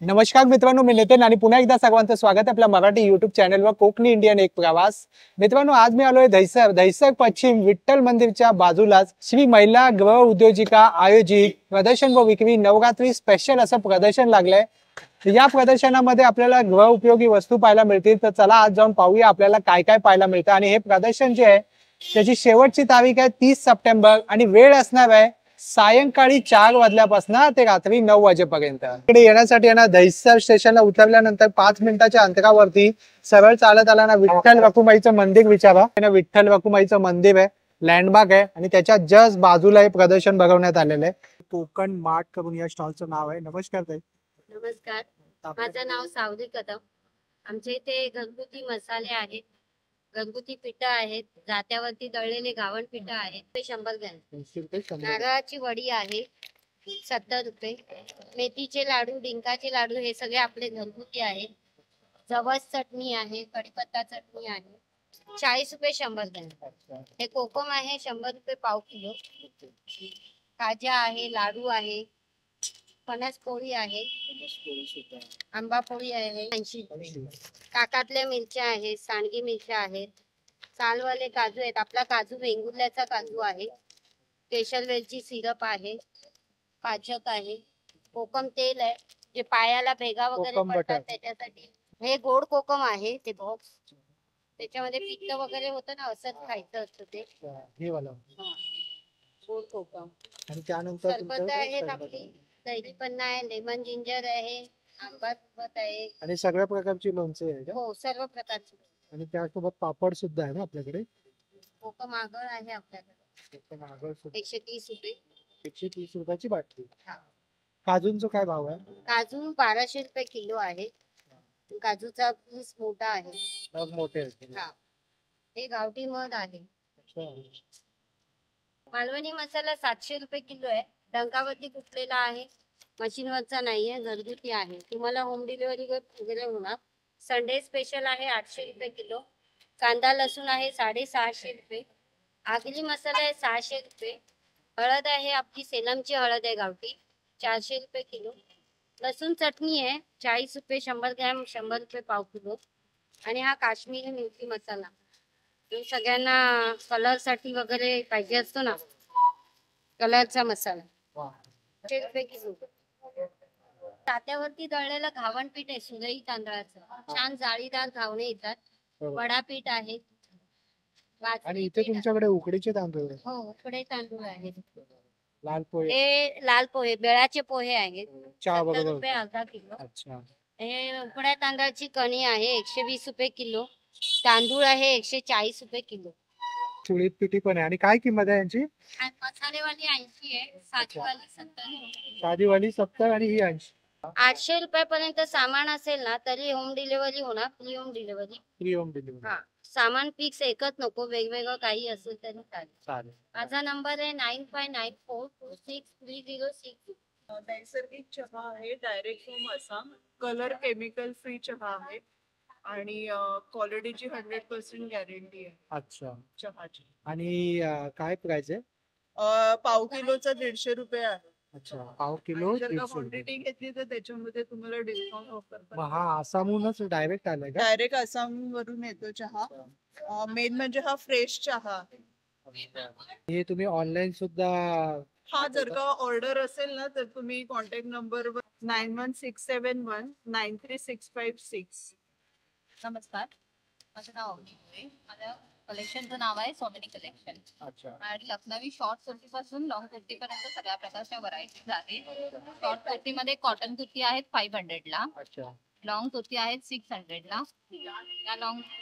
नमस्कार मित्रांनो, मी नितीन आणि पुन्हा एकदा सर्वांचं स्वागत आहे आपल्या मराठी युट्यूब चॅनलवर कोकणी इंडियन एक प्रवास। मित्रांनो, आज मी आलोय दहिसर पश्चिम विठ्ठल मंदिरच्या बाजूलाच श्री महिला गृह उद्योजिका आयोजित प्रदर्शन व विक्री नवरात्री स्पेशल असं प्रदर्शन लागलंय। या प्रदर्शनामध्ये आपल्याला गृह उपयोगी वस्तू पाहायला मिळतील। तर चला आज जाऊन पाहूया आपल्याला काय काय पाहायला मिळतं। आणि हे प्रदर्शन जे आहे त्याची शेवटची तारीख आहे 30 सप्टेंबर आणि वेळ असणार आहे सायंकाळी 4 वाजल्यापासून ते रात्री 9 वाजेपर्यंत। इकडे येण्यासाठी ना दहिसर स्टेशनला उतरल्यानंतर 5 मिनिटाच्या अंतरावरती सरळ चालत आला ना विठ्ठल रखुमाईचं मंदिर विचारा। विठ्ठल रखुमाईचं मंदिर आहे, लँडमार्क आहे आणि त्याच्या जस्ट बाजूला हे प्रदर्शन भरवण्यात आलेलं आहे। कोकण मार्ट करून या स्टॉलचं नाव आहे। नमस्कार ताई। नमस्कार, माझं नाव सावली कदम। आमच्या इथे घरगुती मसाले आहेत, घरगुती पिठं आहेत, जात्यावरती दळलेले घावण पिठं आहेत ते 100 ग्रॅम, नारळाची वडी आहे 70 रुपये, मेथीचे लाडू, डिंकाचे लाडू हे सगळे आपले घरगुती आहेत, जवस चटणी आहे, कढीपत्ता चटणी आहे 40 रुपये 100 ग्रॅम, हे कोकम आहे 100 रुपये पाव किलो, खाजा आहे, लाडू आहे, फणस पोळी आहे, आंबा पोळी आहे 80 रुपये, काकातल्या मिरच्या आहेत, सांडगी मिरच्या आहेत, सालवाले काजू आहेत, आपला काजू वेंगुर्ल्याचा काजू आहे, स्पेशल वेलची सिरप आहे, पाचक आहे, कोकम तेल आहे जे पायाला भेगा वगैरे पडतात त्याच्यासाठी, हे गोड कोकम आहे ते बॉक्स, त्याच्यामध्ये पित्त वगैरे होतं ना असं खायचं असतं ते गोड कोकम। आणि त्यानंतर सरबत आहेत आपली, दही पन्ना आहे, लेमन जिंजर आहे, आंबा सरबत आहे आणि सगळ्या प्रकारची लोणचे आहे। हो, सर्व प्रकारचे। आणि त्यासोबत पापड सुद्धा आहे ना आपल्याकडे। कोकम आगळ आहे आपल्याकडे, कोकम आगळ 130 रुपये, 130 रुपयाची बाटली। काजूंचा काय भाव आहे? काजू 1200 रुपये किलो आहे, काजूचा पीस मोठा आहे, मग मोठे असतील। हे गावठी मध आहे, मालवणी मसाला 700 रुपये किलो आहे, डंकावरती कुटलेला आहे, मशीनवरचा नाहीये, घरगुती आहे, तुम्हाला होम डिलिव्हरी वगैरे होणार। संडे स्पेशल आहे 800 रुपये किलो, कांदा लसूण आहे 650 रुपये, आगली मसाला आहे 600 रुपये, हळद आहे आपली सेलमची हळद आहे गावठी 400 रुपये किलो, लसूण चटणी आहे 40 रुपये 100 ग्रॅम, 100 रुपये पाव किलो, आणि हा काश्मीरी मिरची मसाला सगळ्यांना कलर साठी वगैरे पाहिजे असतो ना, कलरचा मसाला 100 रुपये किलो, तात्यावरती दळलेलं घावण पीठ आहे सुरई तांदळाचं, छान जाळीदार घावणे येतात, वडा पीठ आहे, आणि इथे तुमच्याकडे उकडीचे तांदूळ आहेत? हो, उकडे तांदूळ आहेत, लाल पोहे, हे लाल पोहे बेळाचे पोहे आहेत 70 रुपये अर्धा किलो, अच्छा, हे उकड्या तांदळाची कणी आहे 120 रुपये किलो, तांदूळ आहे 140 रुपये किलो, सुळीत पिठी पण आहे। आणि काय किंमत आहे यांची? मसालेवाली 80 आहे, साधीवाली 70, साधीवाली 70 आणि ही 80। 800 रुपयापर्यंत सामान असेल ना तरी होम डिलिव्हरी होणार, free home delivery. Free home delivery. सामान फिक्स एकच नको, वेगवेगळं काही असेल तरी चालेल। माझा नंबर आहे 9594263006। नैसर्गिक चहा आहे, direct from Assam, colour chemical free चहा आहे आणि क्वालिटीची 100% गॅरंटी आहे। अच्छा, चहाची। आणि काय प्राइस आहे? पाव किलोचा 150 रुपये आहे। अच्छा, पाव किलो जर का क्वांटिटी घेतली तर त्याच्यामध्ये तुम्हाला डिस्काउंट ऑफर। हा आसामहूनच डायरेक्ट आलाय का? डायरेक्ट आसाम वरून येतो चहा, मेन म्हणजे हा फ्रेश चहा आहे। हे तुम्ही ऑनलाईन सुद्धा? हा, जर का ऑर्डर असेल ना तर तुम्ही कॉन्टॅक्ट नंबरवर 9167193656। नमस्कार, माझं नाव अवनी आहे, माझ्या कलेक्शनचं नाव आहे सोमिनी कलेक्शन। अच्छा, आणि लखनवी शॉर्ट कुर्ती पासून लॉंग कुर्ती पर्यंत सगळ्या प्रकारच्या व्हरायटीज आहेत। शॉर्ट कुर्ती मध्ये कॉटन कुर्ती आहेत 500 ला, अच्छा, लॉंग कुर्ती आहेत 600 ला, या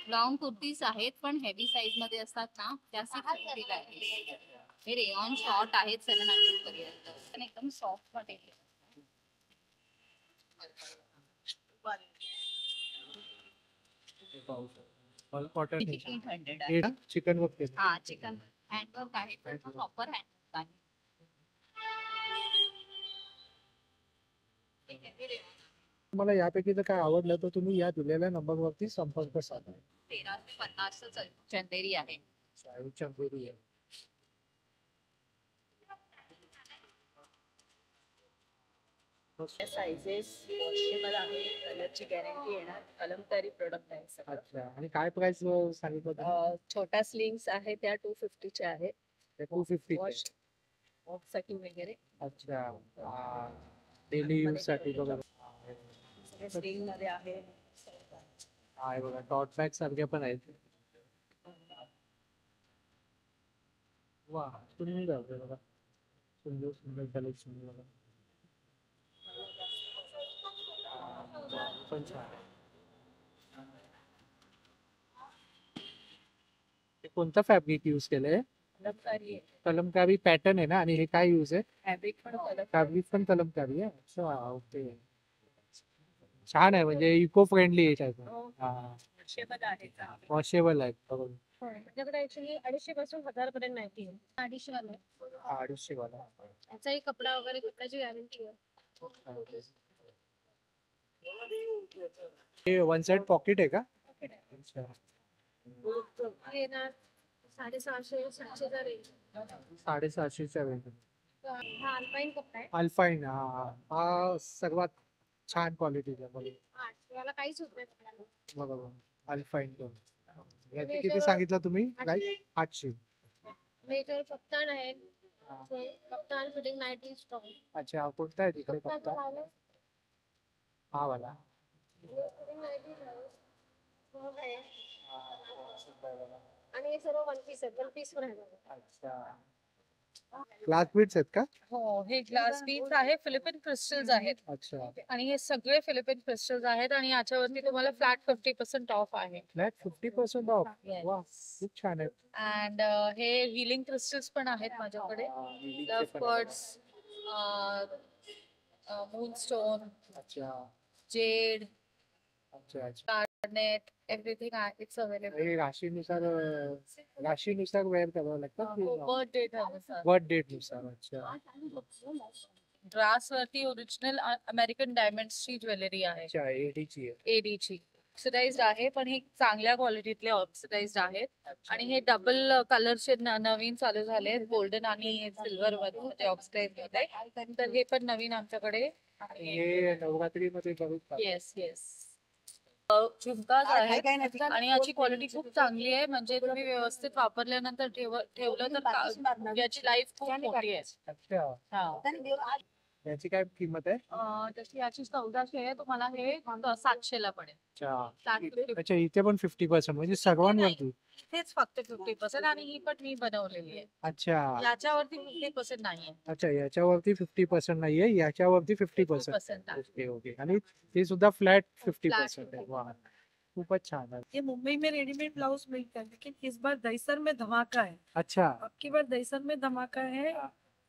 लॉंग कुर्तीज आहेत पण हेवी साईज मध्ये असतात ना, त्या 650 ला आहेत। हे रेयॉन शॉर्ट आहेत 700 पर्यंत, पण एकदम सॉफ्ट मटेरियल। कॉटन 800 आहे, चिकन वर्क। हा चिकन हँडवर्क आहे, प्रॉपर हँडवर्क आहे। तुम्हाला यापैकी जर काय आवडलं तर तुम्ही या दिलेल्या नंबरवरती संपर्क साधा। 1350 चंदेरी आहे, चंदेरी आहे। साइजेस वॉशेबल आहे, कलरची गॅरंटी येणार, अलंकारी प्रोडक्ट आहे सगळं. अच्छा, आणि काय प्राइस सांगितलं तुम्ही? छोटा स्लिंग्स आहे त्या 250 च्या आहेत. 250 वॉश साठी वगैरे अच्छा, डेली यूज साठी बघा. स्लिंग मध्ये आहे. आहे बघा, टॉट बॅग सारख्या पण आहेत. वा, सुंदर बघा, सुंदर सुंदर कलेक्शन बघा. पण छान आहे. हे कोणतं फॅब्रिक यूज केलंय? अलंकारी आहे. कलमकारी पॅटर्न आहे ना, आणि हे काय यूज आहे? फॅब्रिक पण कलर फॅब्रिक पण कलमकारी आहे. अच्छा, ओके. छान आहे, म्हणजे इको फ्रेंडली आहे त्याचं. हा, वॉशेबल आहे चांगलं. वॉशेबल आहे बरोबर. माझ्याकडे ऍक्च्युली 250 पासून 1000 पर्यंत नाईटी आहे. 250 वाला आहे. 250 वाला. याचाही कपडा वगैरे कपड्याची गॅरंटी आहे. हे वन साइड पॉकेट आहे का? अच्छा, हे ना 650 700 चा रेंज. 750च्या रेंज. हा अल्पाईन कपडा आहे. अल्फाईन, हा सर्वात छान क्वालिटीचा बघा. याला काहीच होत नाही कपड्याला. बघा, अल्फाईन तो. याचे किती सांगितलं तुम्ही? 800. मेजर कप्तान आहे. कप्तान फिटिंग नाईटी स्ट्रॉंग. अच्छा, कोणता आहे तिकडे कप्तान? हा वाला. फिटिंग नाईटी आहे. हा, आणि हे सर्व वन पीस आहे. वन पीस पण आहे. अच्छा, ग्लास बीट्स आहेत का? हो, हे ग्लास बीट्स आहे, फिलिपिन क्रिस्टल्स आहेत. अच्छा, आणि हे सगळे फिलिपिन क्रिस्टल्स आहेत आणि याच्यावरती तुम्हाला फ्लॅट 50% ऑफ आहे. Flat 50% of. Yes. वा, खूप छान आहे. अँड हे हिलिंग क्रिस्टल्स पण आहेत माझ्याकडे. लव्ह बर्ड्स, मूनस्टोन, अच्छा, जेड, अच्छा, अच्छा. कार्नेट, एव्हरीथिंग इट्स अवेलेबल. हे राशीनुसार वेअर करावं लागतं. बर्थ डेट अनुसार. बर्थ डेट नुसार. अच्छा, ड्रास वरती ओरिजिनल अमेरिकन डायमंड्सची ज्वेलरी आहे. अच्छा, एडीची आहे. एडीची ऑक्सिडाइज्ड आहे, पण हे चांगल्या क्वालिटीतले ऑक्सिडाइज्ड आहेत. आणि हे डबल कलरचे नवीन चालू झाले, गोल्डन आणि सिल्वर मध्ये, म्हणजे ऑक्सिडाइज मध्ये. तर हे पण नवीन आमच्याकडे हे नवरात्रीमध्ये बघू. येस येस झुमकाज आहेत आणि याची क्वालिटी खूप चांगली आहे. म्हणजे तुम्ही व्यवस्थित वापरल्यानंतर ठेवलं तर याची लाईफ खूप मोठी आहे. अच्छा, हा, याची काय किंमत आहे? तशी याची 1400 आहे, तुम्हाला हे 700 ला पडेल. अच्छा, 750. अच्छा, इथे पण 50% म्हणजे सर्वांवरती. इथेच फक्त 50% आणि ही पण मी बनवलेली आहे. अच्छा, याच्यावरती 50% नाहीये. अच्छा, याच्यावरती 50% नाहीये, याच्यावरती 50%. 50% आहे. ओके ओके, आणि ते सुद्धा फ्लॅट 50% आहे. वा, खूपच छान आहे. ये मुंबई में रेडीमेड ब्लाउज मिलता है, लेकिन इस बार दहीसर में धमाका है। अच्छा, अब की बार दहीसर में धमाका है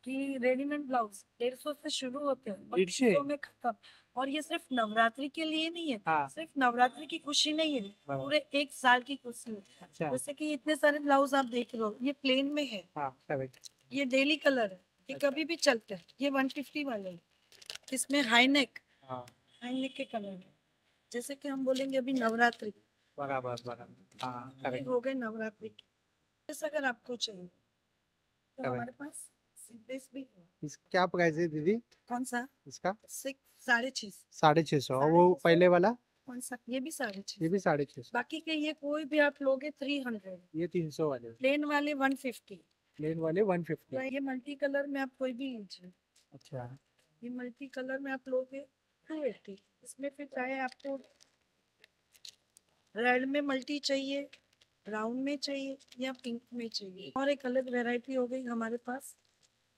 कि रेडीमेड ब्लाउज 150 से शुरू होते हैं और 150 300 में खत्म। और ये सिर्फ नवरात्रि के लिए नहीं है, हाँ, सिर्फ नवरात्रि की खुशी नहीं है, बराबर. पूरे एक साल की खुशी है। अच्छा, जैसे कि इतने सारे ब्लाउज आप देख रहे हो, ये प्लेन में है, हाँ, करेक्ट. ये डेली कलर है, ये अच्छा. कभी भी चलते हैं। ये 150 वाले हैं, इसमें हाई नेक हाँ, के कलर है। जैसे कि हम बोलेंगे अभी नवरात्रि, बराबर बराबर. हाँ, ये करेक्ट. हो गए नवरात्रि के। जैसे अगर आपको चाहिए तो करेक्ट. हमारे पास सिंपलेस भी है। इस क्या प्राइस है दीदी कौन सा? इसका? 650। 650. और वो पहले वाला? कौन सा? ये भी 650। ये भी 650. बाकी के ये कोई भी आप लोगे 300। ये 300 वाले. प्लेन वाले 150। प्लेन वाले 150. ये मल्टी कलर में आप कोई भी लीजिए। अच्छा, ये मल्टी कलर में आप लोगे 280। इसमें फिर चाहे आपको रेड में मल्टी चाहिए, ब्राउन में चाहिए या पिंक में चाहिए। और एक अलग वैरायटी हो गई हमारे पास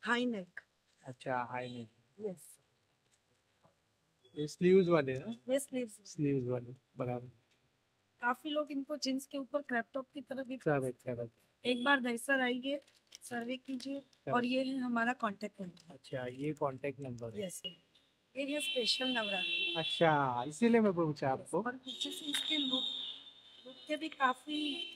हाई नेक। अच्छा, हाई नेक. यस, ये स्लीव्स वाले ना? ये स्लीव्स। स्लीव्स वाले, बराबर. काफी लोग इनको जींस के ऊपर क्रैप टॉप की तरह भी करेक्ट करेक्ट. एक बार दहीसर आइए, सर्वे कीजिए। और ये है हमारा कांटेक्ट नंबर। अच्छा, ये कांटेक्ट नंबर है. यस, ये है स्पेशल नवरात्रि। अच्छा, इसीलिए मैं पूछा आपको. और पीछे से इसके लुक के भी काफी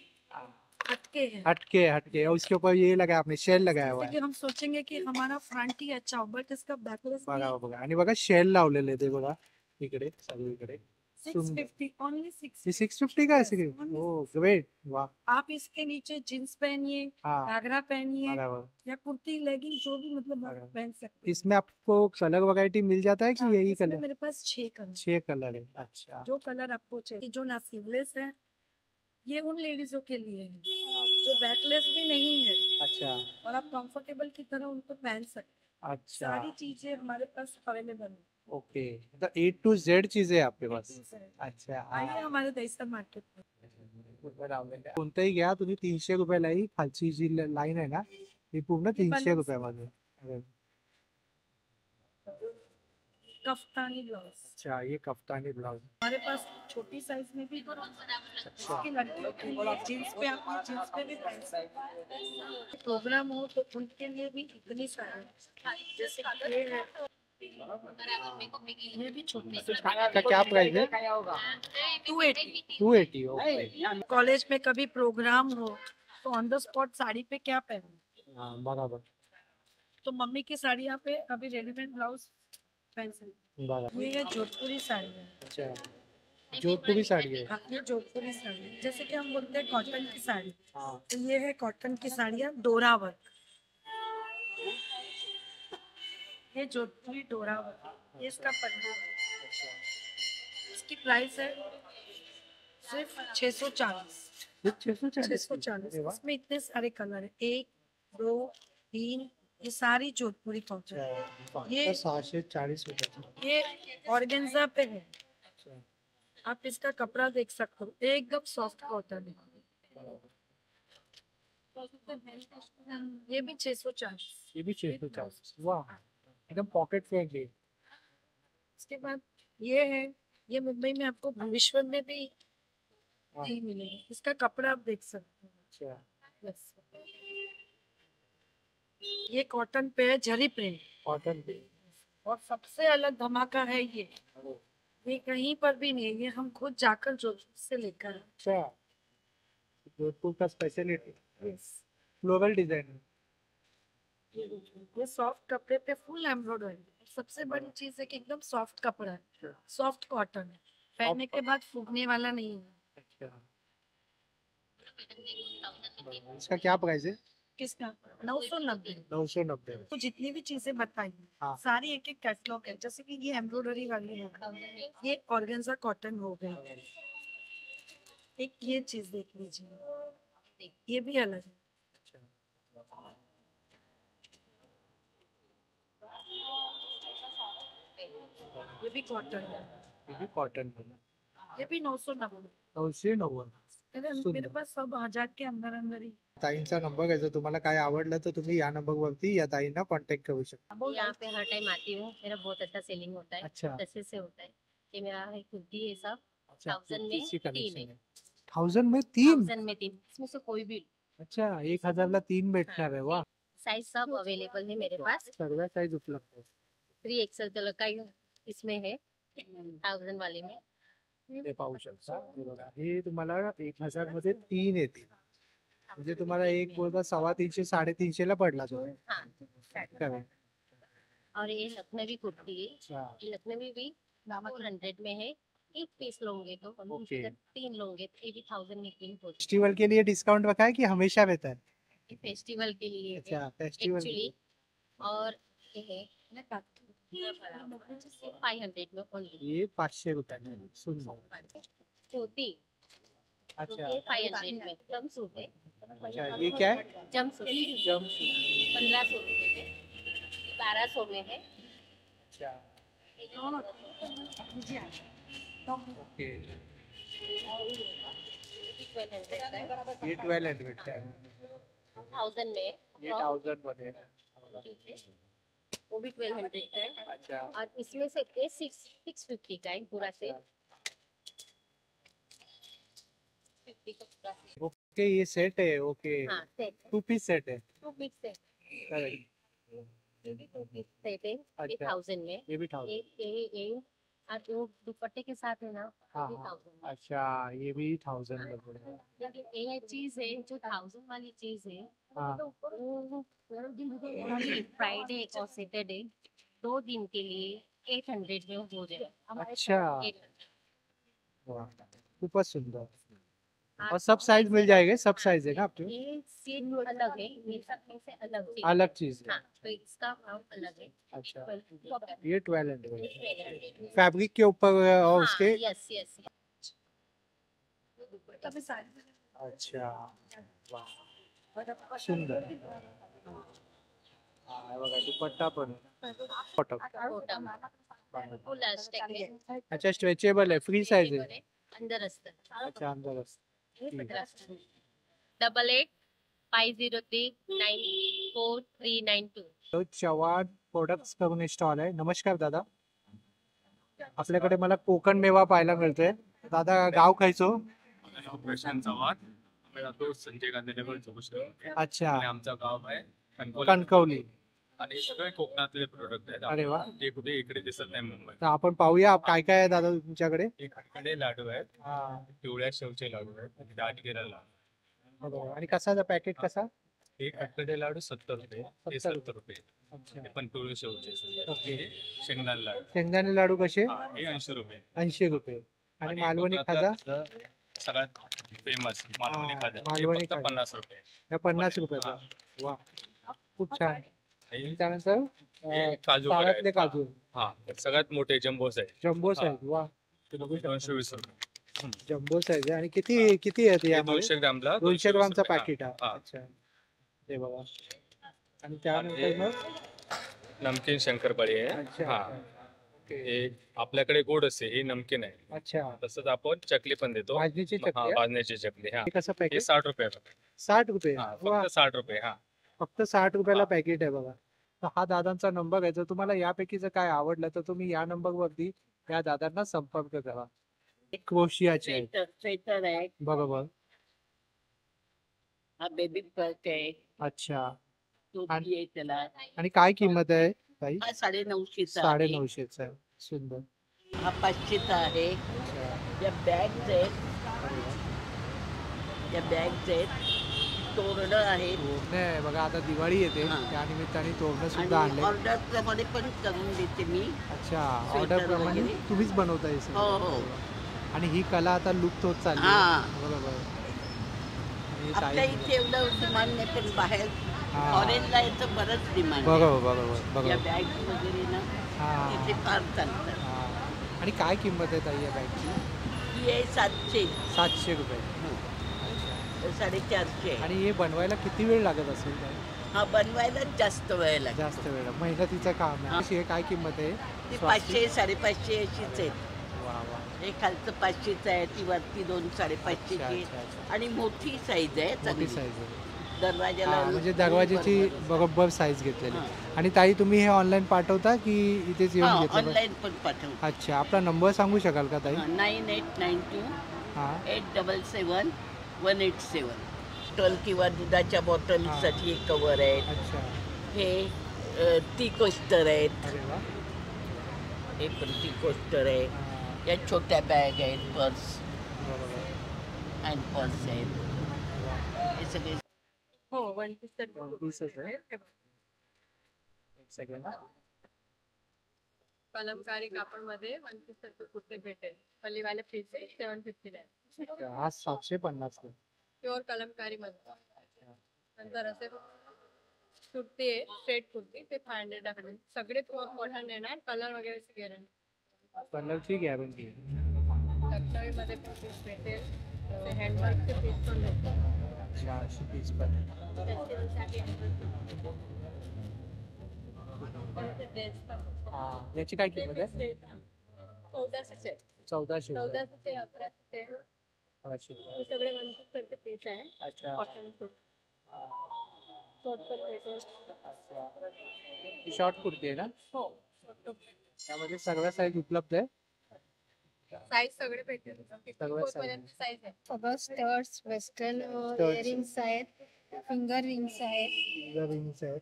हटके हैं। हटके, और उसके ऊपर ये लगा, आपने शेल लगाया हुआ जैसे कि है. हम सोचेंगे कि हमारा फ्रंट ही अच्छा हो, बट इसका बैकलेस बघा बघा, आणि बघा शेल लावलेले ते बघा इकडे, सगळीकडे. 650 ओनली ये 650। 650 का है Yes, सिर्फ? only ओह ग्रेट, वाह। आप इसके नीचे जींस पहनिए, हाँ घाघरा पहनिए बराबर। या कुर्ती लेगिंग जो भी मतलब आप बराबर। पहन सकते हैं। इसमें आपको कलर वैरायटी मिल जाता है कि हाँ, यही इसमें कलर? मेरे पास 6 कलर, 6 कलर है, अच्छा। जो कलर आपको चाहिए। जो ना स्लीवलेस है, ये उन लेडीजों के लिए है जो बैकलेस भी नहीं है अच्छा और आप कंफर्टेबल की तरह उनको पहन सकते हैं। अच्छा, सारी चीजें हमारे पास अवेलेबल है। ओके, मतलब A to Z चीजें आपके पास। अच्छा आइए हमारे दहीसर मार्केट में। बरोबर. कोणतंही घ्या तुम्ही 300 रुपयाला ही खालची जी लाईन आहे ना ही पूर्ण 300 रुपयामध्ये. अरे, कफ्तानी ब्लाउज, अच्छा ये कफ्तानी ब्लाउज. हमारे पास छोटी साइज में भी इसकी लड़कियों के लिए जींस पे आप जींस पे भी पहन सकते हैं। प्रोग्राम हो तो उनके लिए भी इतनी सारी, जैसे कि ये है, ये भी छोटी का क्या प्राइस है? 280। 280. ओके. कॉलेज में कभी प्रोग्राम हो तो ऑन द स्पॉट साड़ी पे क्या पहनो, हाँ बराबर तो मम्मी की साड़ी यहाँ पे अभी रेडीमेड ब्लाउज पहन सकते बराबर. हैं। ये जोधपुरी साड़ी है। अच्छा जोधपुरी साड़ी है. हाँ, ये जोधपुरी साड़ी है। जैसे कि हम बोलते हैं कॉटन की साड़ी, हाँ तो ये है कॉटन की साड़ियाँ डोरा वर्क। ये जोधपुरी डोरा वर्क, ये इसका पन्ना है। इसकी प्राइस है सिर्फ 640। ये 640. 640। अरे वाह. इसमें इतने सारे कलर है, 1 2 3, ये सारी जोधपुरी कॉटन। अच्छा, ये 640 रुपये. ये ऑर्गेन्जा पे है, अच्छा आप इसका कपड़ा देख सकते हो, एकदम सॉफ्ट कॉटन है। ये भी 640। ये भी 640. वाह एकदम पॉकेट फ्रेंडली. इसके बाद ये है, ये मुंबई में आपको भुवनेश्वर में भी नहीं मिलेगा। इसका कपड़ा आप देख सकते हो। अच्छा बस ये कॉटन पे है, जरी प्रिंट। कॉटन पे. और सबसे अलग धमाका है ये कहीं पर भी नहीं है, ये हम खुद जाकर जोधपुर से लेकर आए। अच्छा जोधपुर का स्पेशलिटी Yes। Floral design. ये सॉफ्ट कपड़े पे फुल एम्ब्रॉयडरी। सबसे बड़ी चीज है कि एकदम सॉफ्ट कपड़ा है, सॉफ्ट कॉटन है, पहनने के बाद फूकने वाला नहीं है। अच्छा इसका क्या प्राइस है? किसका? 990। 990. तो जितनी भी चीजें बताई हाँ. सारी एक एक कैटलॉग है। जैसे कि ये एम्ब्रॉयडरी वाली है, ये ऑर्गेन्जा कॉटन हो गई। एक ये चीज देख लीजिए, ये भी अलग है। ये भी कॉटन है, ये भी कॉटन में. ये भी 990। 990. मेरे पास सब 1000 के अंदर अंदर ही। ताईंचा नंबर आहे, जर तुम्हाला काय आवडलं तर तुम्ही या नंबरवरती या ताईंना कॉन्टॅक्ट करू शकता. यहाँ पे हर टाइम आती हूँ, मेरा बहुत अच्छा सेलिंग होता है। अच्छा. अच्छे से होता है। ये मेरा है कुर्ती है सब अच्छा 1000 में कुर्तीची 3 collection है। आहे. 1000 में 3. 1000 में 3, इसमें से कोई भी अच्छा 1000 ला 3 भेटणार आहे. वा साइज सब अवेलेबल है मेरे पास। सर्व साईज उपलब्ध आहे. 3XL तक का इसमें है 1000 वाले में। हे पाहू शकता. हे बघा हे तुम्हाला 1000 मध्ये 3 येतील. म्हणजे तुम्हाला एक बोलता 350 350 ला पडला तो. हाँ करेक्ट. और ये लखनवी कुर्ती है, अच्छा ये लखनवी भी 400 में है। एक पीस लोगे तो ओके. 3 लोगे तो ये भी 1000 में 3 होते फेस्टिवल के लिए डिस्काउंट रखा है कि हमेशा रहता है? हैं। फेस्टिवल के लिए है अच्छा फेस्टिवल एक्चुअली। और ये है 500 में ओनली। ये 500 रुपये. सुंदर. धोती अच्छा 500 में जम सूट है। अच्छा ये क्या है? जम सूट जंपसूट. 1500 रुपये में, 1200 में है। अच्छा ओके. 1200 का है। ये 1200 का है. 1000 में ये 1000 मध्ये. ठीक है, वो भी 1200 का है। अच्छा और इसमें से ये 650 का है पूरा से। 50 का पूरा सेट। ओके ये सेट है. ओके हाँ सेट 2 पीस सेट है. 2 पीस सेट, करेक्ट. ये भी 2 पीस सेट है। ये अच्छा. 1000 में। ये भी 1000. ये और जो दुपट्टे के साथ है ना वो हाँ भी हाँ 1000 में। अच्छा ये भी 1000 मध्ये. लेकिन ये चीज है जो 1000 वाली चीज है हाँ वो फ्राइडे और सैटरडे 2 दिन के लिए 800 में हो जाए। अच्छा. 800 वाह, खूपच सुंदर। और सब साइज मिल जाएंगे, सब साइज है ना आपके? ये सीट अलग है, ये सब में से अलग है। अलग चीज है। हाँ, तो इसका भाव अलग है। अच्छा, 1200 ये 1200 1200 फैब्रिक के ऊपर और उसके। Yes yes. अच्छा, वाह, सुंदर। हा, हे बघा दुपट्टा पण बॉटम। फुल अस्टेक आहे, अच्छा, स्ट्रेचेबल आहे, फ्री साइज Stretchable आहे। आहे, अंदर असतं. अच्छा, अंदर असतं। 8850394392. तो चव्हाण प्रोडक्ट्स करून स्टॉल आहे। नमस्कार दादा, आपल्याकडे मला कोकण मेवा पाहायला मिळतोय। दादा गाव खायचो? प्रशांत चव्हाण, आम्ही राहतो संजय गांधी नगर चौकशी. अच्छा, आणि आमचं गाव आहे कणकवली. कणकवली। आणि सगळे कोकणातले प्रोडक्ट आहेत. अरे वा, ते कुठे इकडे दिसत नाही मुंबईत. तर आपण पाहूया काय काय आहे दादा तुमच्याकडे। इकडे लाडू आहेत, हा, पिवळ्या शेवचे लाडू आहेत, दाटगिरा लाडू. बरोबर। आणि कसा पॅकेट कसा? एक खटखटे लाडू 70 रुपये, हे 70 रुपये. अच्छा, हे पण पिवळे शेवचे. ओके। हे शेंगदाणे लाडू, शेंगदाणे लाडू कसे? हा, हे 80 रुपये. 80 रुपये। आणि मालवणी खाजा? सगळ्यात फेमस मालवणी खाजा, मालवणी हे फक्त खाजा। 50 रुपये. या 50 रुपयाचा। वा, खूप छान। आणि त्यानंतर हे काजू साळ्यातले आहेत. काजू, हा, सगळ्यात मोठे जम्बो साईज, जम्बो साईज। वा, 220 रुपये. जम्बो साईज आहे। आणि किती किती आहे हे यामध्ये? 200 ग्रामला 200 ग्रामचा रुपये. पॅकेट आहे। हा. अच्छा, हे बघा। आणि त्यानंतर मग नमकीन शंकरपाळी आहे. अच्छा, हा, ओके। हे आपल्याकडे गोड असते, हे नमकीन आहे. अच्छा, तसंच आपण चकली पण देतो. भाजणीची हा, चकली आहे? भाजण्याची चकली. हा, हे कसं हे पॅकेट? 60 रुपये. 60 रुपये। हा, वा, फक्त 60 रुपये. हा, फक्त 60 रुपयाला हा. पॅकेट आहे बघा। तर हा दादांचा नंबर आहे, जर तुम्हाला यापैकी जर काय आवडलं तर तुम्ही या नंबरवरती या दादांना संपर्क करा। क्रोशियाचे आहे, स्वेटर आहे, बरोबर। हा बेबी पर्स आहे, अच्छा, टोपी आहे त्याला, आणि काय किंमत आहे ताई? हा 950 आहे, 950 आहे। सुंदर। हा 500 आहे. अच्छा, या बॅग्स आहेत, अरे वा। या बॅग्स आहेत, तोरणं आहेत. तोरणं आहे बघा, आता दिवाळी येते, हा. त्यानिमित्ताने तोरणं सुद्धा आणि आणले। ऑर्डर प्रमाणे पण करून देते मी. अच्छा, स्वेटर ऑर्डर प्रमाणे वगैरे. तुम्हीच बनवताय हे हो सगळं? हो. आणि ही कला आता लुप्त होत चालली हा. आहे। बरोबर। आणि आपल्या ताई- इथे एवढं डिमांड नाही, पण बाहेर हा. फॉरेनला याचं बरंच डिमांड बरोबर बरोबर या बरोबर। बॅग वगैरे ना हा, इथे फार चालतात. हा. आणि काय किंमत आहे ताई या बॅगची? ही आहे 700, 700 रुपये। 450 आहे. आणि हे बनवायला किती वेळ लागत असेल ताई? हा बनवायला जास्त वेळ लागतो. जास्त वेळ, मेहनतीचं काम आहे। हा. अशी हे काय किंमत आहे? ती स्वास्तिक? 500, 550 अशीच आहेत. वा वा। हे खालचं 500च आहे, ती वरती 2, 550 अच्छा, ची. अच्छा, अच्छा. आणि मोठी साईज आहे मोठी चांगली. साईज आहे। दरवाजाला हा, म्हणजे दरवाजाची बरोबर साईज घेतलेली। हा. आणि ताई तुम्ही हे ऑनलाईन पाठवता की इथेच येऊन घेता? ऑनलाईन पण पाठवतो. अच्छा, आपला नंबर सांगू शकाल का ताई? 9892 हा, 877 187. बॉटल किंवा दुधाच्या बॉटलसाठी एक कवर आहेत. अच्छा, हे टी कोस्टर आहेत. अरे वा। हे पण टी कोस्टर आहे. हा, या छोट्या बॅग आहेत, पर्स बरोबर। हँड पर्स आहेत. हे सगळे हो, 1 piece set. पीसच आहे। एक सेकंड। कलमकारी कापड मध्ये 1 piece set कुर्ते भेटेल. पल्लीवाले पीस आहे 750 ला. हा 750 आहे। प्युअर कलमकारी मध्ये. नंतर असे कुर्ती आहे, स्ट्रेट कुर्ती, ते 500 ला भेटेल. सगळे कॉटन येणार, कलर वगैरे गॅरंटी. कलरची गॅरंटी। लखनवी मध्ये पण पीस भेटेल. हँडवर्कचे पीस पण भेटेल. अच्छा, अशी पीस पण। फेस्टिवलसाठी ड्रेस पण. हा, याची काय किंमत आहे? 1400 आहे. 1400 रुपये। 1400 1100 अच्छा, हे सगळे 1 piece set चे पीस आहे. अच्छा, कॉटन सूट. शॉर्ट पण भेटेल. अच्छा। ही शॉर्ट कुर्ती आहे ना? हो. त्यामध्ये सगळ्या साईज उपलब्ध आहे? साईज सगळे भेटेल. सगळ्या 54 पर्यंत साईज आहे. सगळं स्टर्ट्स, वेस्टर्न इयरिंग्स आहेत, फिंगर रिंग्स आहेत, रिंग्स आहेत।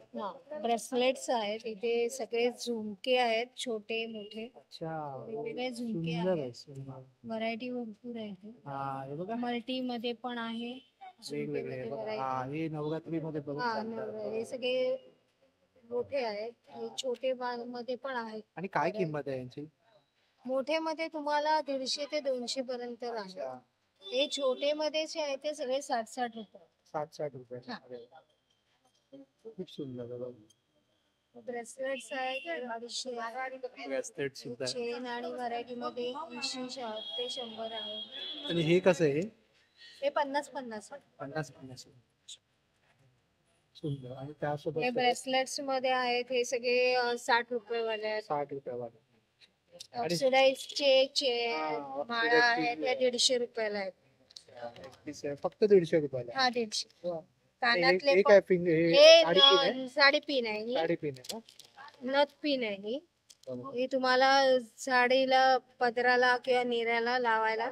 ब्रेसलेट्स आहेत. इथे सगळे झुमके आहेत, छोटे मोठे अच्छा, वेगवेगळे झुमके सुंदर आहे, आहेत. सुंदर। व्हरायटी भरपूर आहे. हा, हे बघा मल्टी मध्ये पण आहे, वेगवेगळे आहे बघा। हा, हे नवरात्रीमध्ये बघू हा शकता। हे सगळे मोठे आहेत, हे छोटे मध्ये पण आहेत. आणि काय किंमत आहे यांची? मोठे मध्ये तुम्हाला 150 ते 200 पर्यंत राहील. हे छोटे मध्ये जे आहे ते सगळे 60-60 रुपये. 60-60 रुपये. हा. अरे वा. खूप सुंदर आहे बघ. ब्रेसलेट्स आहेत 250. ब्रेसलेट सुद्धा आहे. चेन आणि व्हरायटी मध्ये 80 ते 100 आहे. आणि हे कसं आहे? हे 50-50 आहे. 50-50 सुंदर. आणि त्यासोबत हे ब्रेसलेट्स मध्ये आहेत हे सगळे 60 रुपये वाले आहेत. 60 रुपयावाले. ऑक्सिडाइजचे चेन माळा आहेत त्या 150 रुपयाला आहेत. फक्त 150 रुपयाला. हा 150. वा. कानातले हे काय पिन? हे साडी पिन आहे? साडी पिन आहे ही. साडी पिन आहे ना? नथ पिन आहे ही. ही तुम्हाला साडीला पदराला किंवा निऱ्याला लावायला.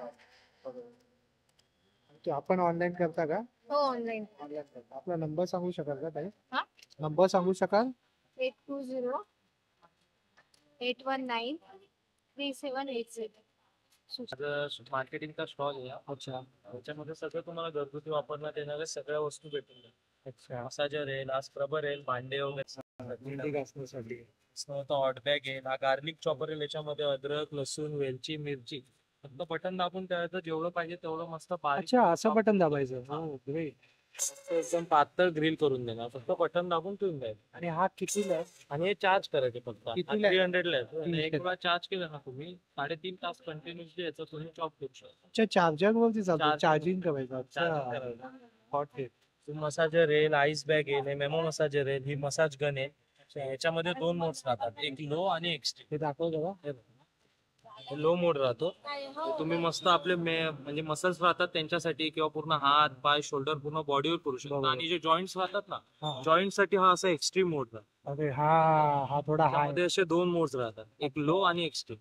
ते आपण ऑनलाईन करता का? हो ऑनलाईन. ऑनलाईन करता. आपला नंबर सांगू शकाल का ताई? हा? नंबर सांगू शकाल? 820 819 3786. मार्केटिंगचा स्टॉल आहे. अच्छा. त्याच्यामध्ये सगळं तुम्हाला घरगुती वापरण्यात येणाऱ्या सगळ्या वस्तू भेटून जाईल. अच्छा. मसाजर येईल, स्क्रबर येईल, भांडे वगैरे, मेहंदी घासण्यासाठी. हॉट बॅग येईल, हा गार्लिक चॉपर येईल. याच्यामध्ये अद्रक, लसूण, वेलची, मिरची फक्त बटन दाबून त्याचं जेवढं पाहिजे तेवढं मस्त बारीक अच्छा, असं बटन दाबायचं. हो ग्रेट. मस्त एकदम पातळ ग्रिल करून देणार. फक्त बटन दाबून ठेवून द्यायचं. आणि हा कितीला आहे? आणि हे चार्ज करायचे फक्त कितीला आहे? 300 ला आहे. आणि 300. एक वेळा चार्ज केलं ना तुम्ही 3.5 तास कंटिन्युअसली याचं तुम्ही चॉप करू शकता. अच्छा, चार्जर वरती चालतो. Charging. चार्जिंग करायचं. Charging अच्छा. करायचं. हॉट आहे. मसाजर येईल, आईस बॅग येईल, हे मेमो मसाजर येईल, ही मसाज गन आहे. याच्यामध्ये 2 मोड्स राहतात, एक लो आणि एक स्टिक. हे दाखव जरा. लो मोड राहतो. तुम्ही मस्त आपले म्हणजे मसल्स राहतात त्यांच्यासाठी किंवा पूर्ण हात पाय शोल्डर पूर्ण बॉडीवर करू शकता. बरोबर. आणि जे जॉईंट्स राहतात ना, हा. जॉईंट साठी हा असा एक्स्ट्रीम मोड राहतो. अरे हा हा थोडा हाय. त्यामध्ये असे 2 मोड्स राहतात, एक लो आणि एक स्टिक.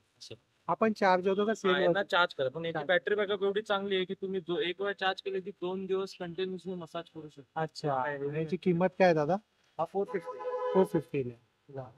आपण चार्ज होतो का सेल? यांना चार्ज करा, पण याची बॅटरी बॅकअप एवढी चांगली आहे की तुम्ही एक वेळ चार्ज केली की 2 दिवस कंटिन्युअसली मसाज करू शकता. अच्छा. आणि याची किंमत काय आहे दादा? हा 450. 450 आहे.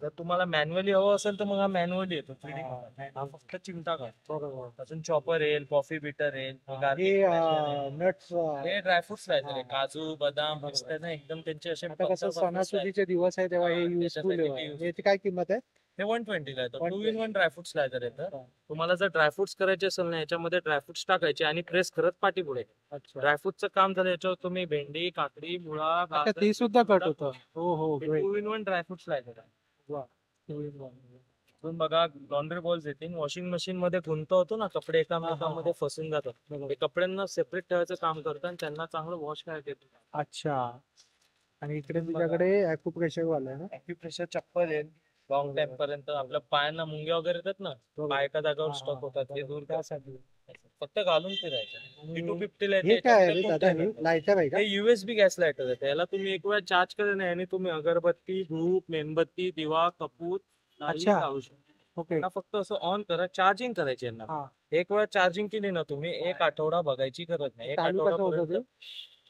जर तुम्हाला मॅन्युअली हवं असेल तर मग हा मॅन्युअली येतो. 3D हा. हा फक्त चिमटा का. बरोबर. अजून चॉपर येईल, कॉफी बिटर येईल, हे garlic pressure येईल. नट्स. हे ड्रायफ्रुट्स राहतात, हा. काजू बदाम बरोबर. पिस्ते ना एकदम त्यांचे असे आता कसं पत्ता- सणासुदीचे दिवस आहे तेव्हा हे हा, युजफुल त्याच्यासाठी आहे. use. याची काय किंमत आहे? हे 120 ला येतं. 120. 2 in 1 ड्रायफ्रुट्स स्लायझर येतं. हा. तुम्हाला जर ड्रायफ्रुट्स करायचे असेल ना, याच्यामध्ये ड्रायफ्रुट्स टाकायचे आणि प्रेस करत पाठी पुढे. अच्छा. ड्रायफ्रुटचं काम झालं, याच्यावर तुम्ही भेंडी, काकडी, मुळा, अच्छा, गाजर, ते सुद्धा कट होतं. हो हो ग्रेट. 2 in 1 ड्रायफ्रुट स्लायझर आहे. वा. अजून बघा लॉन्ड्री बॉल्स येतील. वॉशिंग मशीन मध्ये गुंत होतो ना, कपडे एकामेकांमध्ये फसून जातात. बरोबर. हे कपड्यांना सेपरेट ठेवायचं काम करतं आणि त्यांना चांगलं वॉश करायला येतं. अच्छा. आणि इकडे तुझ्याकडे ॲक्युप्रेशर वाला आहे ना? ॲक्युप्रेशर चप्पल आहे, लॉंग टाइम पर्यंत. आपल्या पायांना मुंग्या वगैरे येतात ना, पाय एका जागावर हा, स्टॉक होतात, ते दूर त्यासाठी. करायचं. फक्त घालून फिरायचं. आणि 250 ला हे येते. काय आहे याच्यामध्ये रे दादा? कोणतं हे नाही. लायटर आहे का? हे USB गॅस लायटर आहे. याला तुम्ही एक वेळा चार्ज केलं नाही आणि तुम्ही अगरबत्ती, धूप, मेणबत्ती, दिवा, कपूर काही अच्छा. लावू शकता. ओके. यांना फक्त असं ऑन करा, चार्जिंग करायची यांना. हा. एक वेळा चार्जिंग केली ना तुम्ही, एक आठवडा बघायची गरज नाही. एक चालू कसं होतं आठवड्यापर्यंत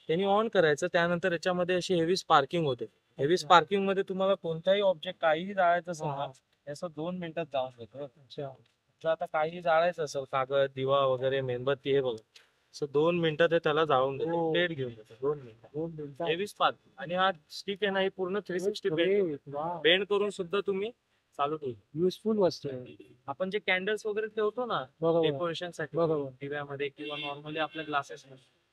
त्यांनी ऑन करायचं. त्यानंतर याच्यामध्ये अशी हेवी स्पार्किंग होते. हेवी स्पार्किंग मध्ये तुम्हाला कोणताही ऑब्जेक्ट काहीही जाळायचं असेल ना, हे असं 2 मिनिटात जाऊन देतो. अच्छा. जर आता काही जाळायचं असेल, कागद, दिवा वगैरे, मेणबत्ती, हे बघा असं 2 मिनिटात हे त्याला जाळून देतो. हो. प्लेट घेऊन देतो 2 मिनिटात. 2 मिनिटं. Heavy spark. आणि हा स्टिक आहे ना, ही पूर्ण 360 ग्रेट. वा. बेंड करून सुद्धा तुम्ही चालू ठेवू. युजफुल वस्तू आहे. आपण जे कॅन्डल्स वगैरे ठेवतो ना बरोबर. डेकोरेशन साठी बरोबर. दिव्यामध्ये किंवा नॉर्मली आपल्या ग्लासेस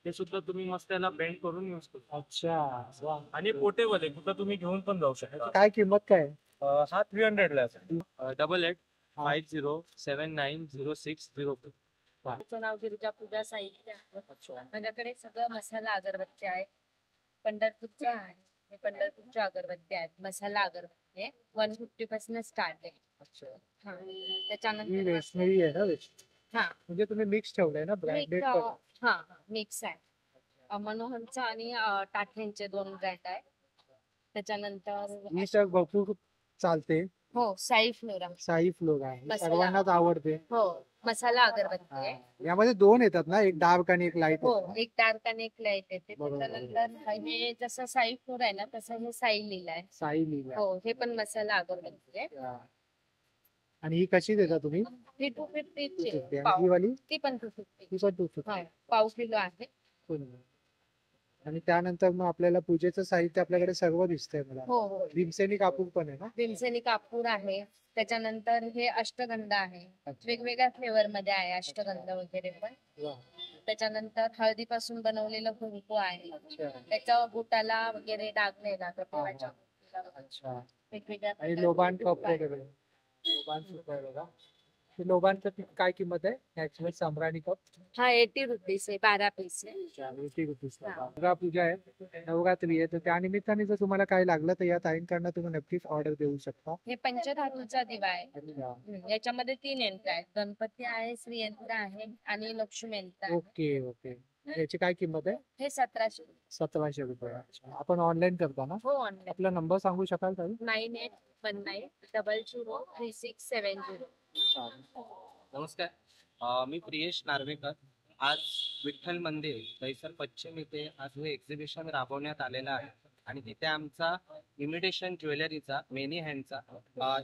ते सुद्धा तुम्ही मस्त त्याला बेंड करून युज करू. अच्छा. वा. आणि पोर्टेबल आहे, कुठं तुम्ही घेऊन पण जाऊ शकता. काय किंमत काय आहे? हा 300 ला आहे. 8850790602. माझं नाव गिरिजा पूजा साहित्य आहे. माझ्याकडे सगळं मसाला अगरबत्ती आहे. पंढरपूरच्या आहे. हे पंढरपूरच्या अगरबत्ती आहेत. मसाला अगरबत्ती आहे. 150 पासून स्टार्ट आहे. अच्छा. हा. ही त्याच्यानंतर रेशनरी आहे ना? हा म्हणजे तुम्ही मिक्स ठेवलंय ना ब्रँडेड? हा मिक्स आहे. मनोहरचा आणि टाटणीचे 2 ब्रँड आहे. त्याच्यानंतर ही सर भरपूर चालते. हो साई फ्लोरा. साई फ्लोर आहे. मसाला. सर्वांनाच आवडते. हो मसाला अगरबत्ती आहे. यामध्ये 2 येतात ना, एक डार्क आणि एक लाईट. हो एक डार्क आणि एक लाईट येते. बरोबर. त्याच्यानंतर हे जसं साई फ्लोर आहे ना, तसं हे साई लिहिलं आहे. साई लिहिलं. हो हे पण मसाला अगरबत्ती आहे. आणि ही कशी देता तुम्ही? ही 250 ची आहे. आणि ही वाली? ती पण 250. ही पण 250. हा पाव किलो आहे. आणि त्यानंतर मग आपल्याला पूजेचं साहित्य आपल्याकडे सर्व दिसतंय मला. हो हो भीमसेनी कापूर पण आहे ना? भीमसेनी कापूर आहे. त्याच्यानंतर हे अष्टगंध आहे. वेगवेगळ्या फ्लेवर मध्ये आहे अष्टगंध वगैरे पण. वा. त्याच्यानंतर हळदीपासून बनवलेलं कुंकू आहे. अच्छा. त्याच्या बुटाला वगैरे डाग नाही लागत देवाच्या बुटाला. अच्छा. वेगवेगळ्या आणि प्रकारचे लोबान कुंकू कप आहे. वगैरे. लोबान सुद्धा आहे बघा. हे लोबानचं काय किंमत आहे? ऍक्च्युअली सम्राणी कप. हा 80 रुपीज आहे, 12 पीस आहे. 80 रुपीज. हा. दुर्गा पूजा आहे, नवरात्री आहे, तर त्या निमित्ताने जर तुम्हाला काय लागलं तर या ताईंकडनं तुम्ही नक्कीच ऑर्डर देऊ शकता. हे पंचधातूचा दिवा आहे. अच्छा. याच्यामध्ये 3 यंत्र आहेत. गणपती आहे, श्री यंत्र आहे आणि लक्ष्मी यंत्र आहे. Okay okay. याची काय किंमत आहे? हे 1700. 1700 रुपये. अच्छा. आपण ऑनलाईन करता ना? हो ऑनलाईन. आपला नंबर सांगू शकाल ताई? 9819003670. नमस्कार. मी प्रियेश नार्वेकर. आज विठ्ठल मंदिर दहिसर पश्चिम इथे आज हे एक्झिबिशन राबवण्यात आलेलं आहे आणि तिथे आमचा इमिटेशन ज्वेलरीचा मेनी हँडचा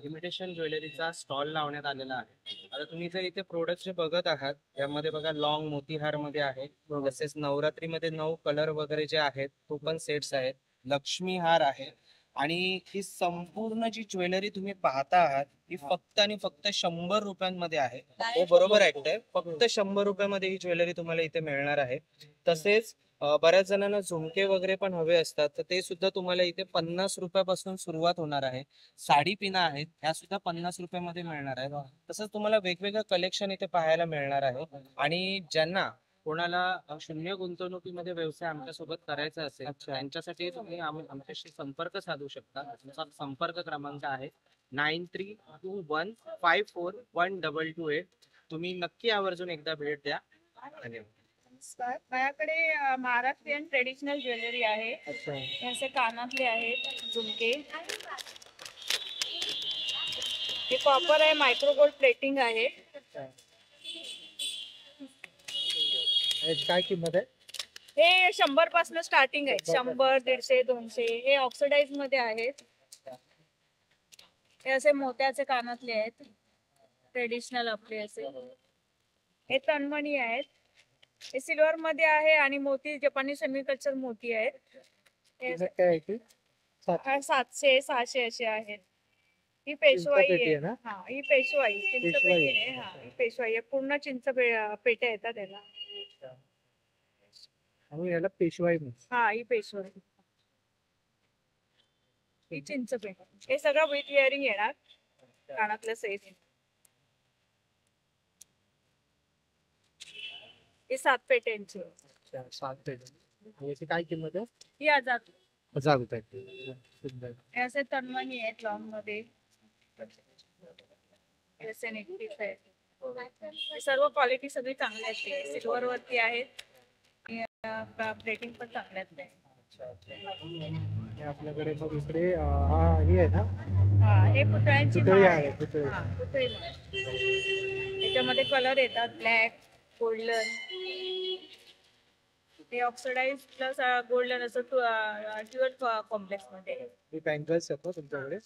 इमिटेशन ज्वेलरीचा स्टॉल लावण्यात आलेला आहे. आता तुम्ही जर इथे प्रोडक्ट जे बघत आहात यामध्ये बघा लॉंग मोतीहार मध्ये आहे, तसेच नवरात्रीमध्ये 9 कलर वगैरे जे आहेत तो पण सेट्स आहेत, लक्ष्मी हार आहे आणि ही संपूर्ण जी ज्वेलरी तुम्ही पाहता आहात ही फक्त आणि फक्त 100 रुपयांमध्ये आहे. हो बरोबर ऐकताय, फक्त 100 रुपयामध्ये ही ज्वेलरी तुम्हाला इथे मिळणार आहे. तसेच बऱ्याच जणांना झुमके वगैरे पण हवे असतात तर ते सुद्धा तुम्हाला इथे 50 रुपयापासून सुरुवात होणार आहे. साडी पिना आहेत ह्या सुद्धा 50 रुपयामध्ये मिळणार आहेत. तसंच तुम्हाला वेगवेगळं कलेक्शन इथे पाहायला मिळणार आहे आणि ज्यांना कोणाला शून्य गुंतवणुकीमध्ये व्यवसाय आमच्यासोबत करायचा असेल त्यांच्यासाठी तुम्ही आमच्याशी संपर्क साधू शकता. आमचा संपर्क क्रमांक आहे 9321541228. तुम्ही नक्की आवर्जून एकदा भेट द्या. धन्यवाद. नमस्कार. माझ्याकडे महाराष्ट्रीयन ट्रेडिशनल ज्वेलरी आहे. अच्छा. हे असे कानातले आहेत, झुमके. हे कॉपर आहे, मायक्रोगोल्ड प्लेटिंग आहे. याची काय किंमत आहे? हे 100 पासून स्टार्टिंग आहे. 100, 150, 200. हे ऑक्सिडाइज मध्ये आहेत. हे असे मोत्याचे कानातले आहेत, ट्रेडिशनल आपले असे. हे तन्मणी आहेत. हे सिल्वर मध्ये आहे आणि मोती जपानी सेमिकल्चर मोती आहेत. हे किंमत काय आहे ती? 700, 600 असे आहेत. ही पेशवाई चिंचपेटी आहे. आहे ना? हा, ही पेशवाई पेशवाई चिंचपेटी आहे. आहे. हा, ही पेशवाई आहे. पूर्ण पेट्या येतात त्याला. आणि याला पेशवाई म्हणतात. हा, ही पेशवाई. ही चिंचपेटी. हे सगळं विथ इयरिंग येणार कानातलं सेट. हे 7 पेट्यांची. अच्छा, 7 पेटी. याची काय किंमत आहे? ही 1000. 1000 रुपये. सुंदर. हे असे तन्मणी आहेत लॉंग मध्ये. हे असे नेकपीस आहेत. हे सर्व क्वालिटी सगळी चांगली असते. सिल्वर वरती आहेत. प्लेटिंग पण चांगल्या असते. आणि आपल्याकडे मग इकडे हा हे आहे ना? हा, हे पुतळ्यांची पुतळी माळ आहे, आहे. पुतळी. हा, पुतळी माळ. त्याच्यामध्ये कलर येतात ब्लॅक, गोल्डन. हे ऑक्सिडाइज प्लस गोल्डन असं ड्युअल कॉम्प्लेक्स मध्ये. हे बँगल्स आहेत ना तुमच्याकडे?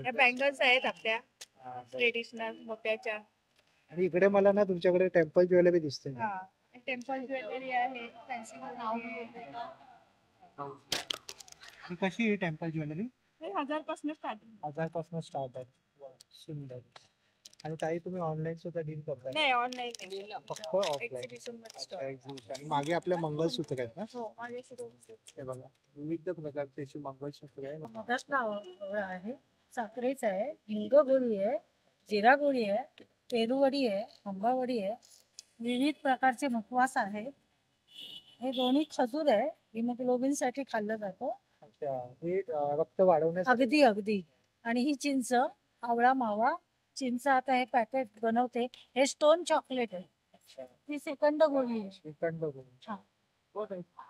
या बँगल्स आहेत आपल्या ट्रेडिशनल मोत्याच्या. आणि इकडे मला ना तुमच्याकडे टेम्पल ज्वेलरी दिसते. हा, टेम्पल ज्वेलरी आहे. फॅन्सी ही कशी आहे टेम्पल ज्वेलरी? हे 1000 पासून स्टार्टिंग. 1000 पासून स्टार्ट आहे. सुंदर. आणि ताई तुम्ही ऑनलाईन सुद्धा डील करताय? नाही, ऑनलाईन फक्त ऑफलाईन. एक्झिबिशन मध्ये स्टॉल. आणि मागे आपल्या मंगळसूत्र आहेत ना? हो, माझे सुरू हे बघा विविध प्रकारचे मंगळसूत्र आहे. मधात आहे, साखरेच आहे, हिंग गोळी आहे, जिरा गोळी आहे, पेरूवडी आहे, आंबावडी आहे, विविध प्रकारचे मुखवास आहेत. हे दोन्ही खजूर आहे, हिमोग्लोबिन साठी खाल्लं जातं. अच्छा. हे रक्त वाढवण्यासाठी. अगदी अगदी. आणि ही चिंच, आवळा मावा चिंच. आता हे पॅकेट बनवते. हे स्टोन चॉकलेट आहे. ही श्रीखंड गोळी आहे. श्रीखंड गोळी. हा.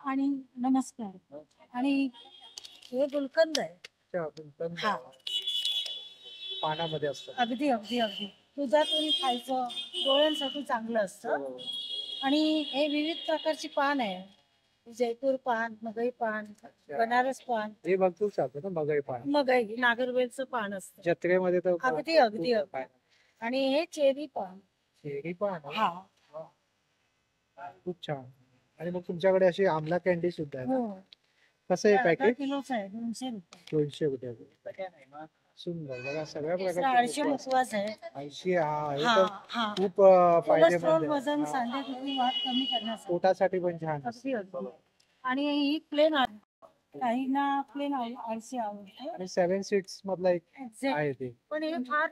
आणि नमस्कार. आणि हे गुलकंद आहे. अच्छा, गुलकंद. हा, पानामध्ये असतं. अगदी अगदी अगदी. दुधातून खायचं, डोळ्यांसाठी चांगलं असतं. आणि हे विविध प्रकारची पान आहे. जयपूर पान, मगई पान, बनारस पान. हे बघू शकतो ना मगई पान. मगई नागरवेलचं पान असतं. जत्रेमध्ये तर अगदी अगदी अगदी. आणि हे चेरी पान. चेरी पान. हा, खूप छान. आणि मग तुमच्याकडे अशी आमला कॅन्डी सुद्धा आहे. हो कसं आहे अर्धा पॅकेट? किलोचं आहे 200 रुपये 200 रुपये. सुंदर बघा सगळ्या एक्स्ट्रा प्रकारचे 800 मुखवास आहे 80. हा हे हा तर हा खूप कोलेस्ट्रॉल फायदेमंद आहे. वजन हा, सांधेदुखी वात कमी करण्यासाठी पोटासाठी पण छान आहे. अगदी अगदी. आणि ही प्लेन काहींना प्लेन आळशी आवडते आणि 7 सीट्स मधला एक एक्झॅक्ट आहे ते. पण हे फार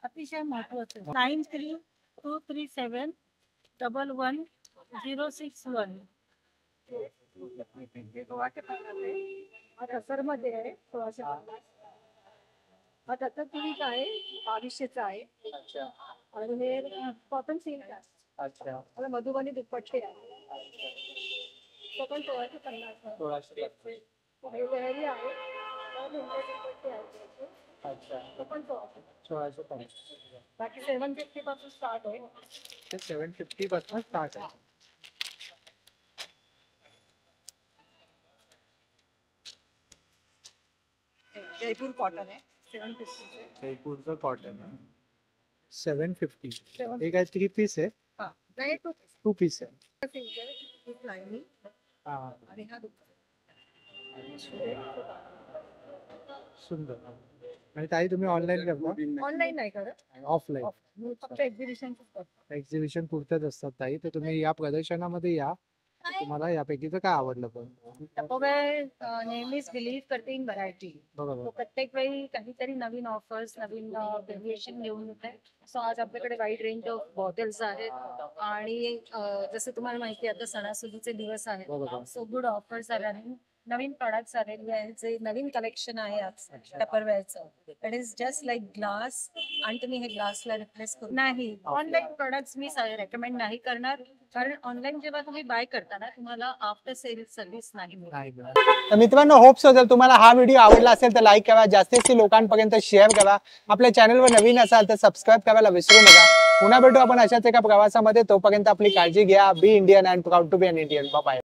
अतिशय महत्वाचं आहे. 9323711061 मध्ये आहे 1650. हा त्याचा तुरीच आहे 2200चा आहे आणि हे कॉटन सिल्क आहे. अच्छा. आता मधुबनी दुपट्टे आहे तो पण 1650. हे लहरी आहे दुपट्टे आहे अच्छा. तो पण 1650. बाकी 750 पासून स्टार्ट आहे. ते 750 पासून स्टार्ट आहे. जयपूर कॉटन आहे 750 जयपूरचं कॉटन 750. हे काय 3 पीस आहे? नाही 2 पीस आहे. एक लाईनी हा आणि हा सुंदर. आणि ताई तुम्ही ऑनलाईन करता? ऑनलाईन नाही करत ऑफलाईन. फक्त एक्झिबिशन एक्झिबिशन पुरतच असतात ताई. तर तुम्ही या प्रदर्शनामध्ये या. तुम्हाला यापैकीचं काय आवडलं पण? नेहमीच बिलीव्ह करते इन व्हरायटी. बरोबर. प्रत्येक वेळी काहीतरी नवीन ऑफर्स नवीन व्हेरिएशन घेऊन येते. सो आज आपल्याकडे वाईड रेंज ऑफ बॉटल्स आहेत आणि जसं तुम्हाला माहिती आहे आता सणासुदीचे दिवस आहेत. बरोबर. सो गुड ऑफर्स आले आणि नवीन प्रॉडक्ट्स आलेले आहेत जे नवीन कलेक्शन आहे आज टपरवेअरचं. It is just like glass आणि तुम्ही हे ग्लासला रिप्लेस करू नाही. ऑनलाईन प्रॉडक्ट्स मी रेकमेंड नाही करणार कारण ऑनलाईन जेव्हा तुम्ही बाय करता ना तुम्हाला आफ्टर सेल सर्व्हिस नाही मिळत. नाही बरं. तर मित्रांनो होप सो जर तुम्हाला हा व्हिडिओ आवडला असेल तर लाईक करा, जास्तीत जास्त लोकांपर्यंत शेअर करा. आपल्या चॅनलवर नवीन असाल तर सबस्क्राईब करायला विसरू नका. पुन्हा भेटू आपण अशाच एका प्रवासामध्ये. तोपर्यंत आपली काळजी घ्या. Be Indian and proud to be an Indian. Bye.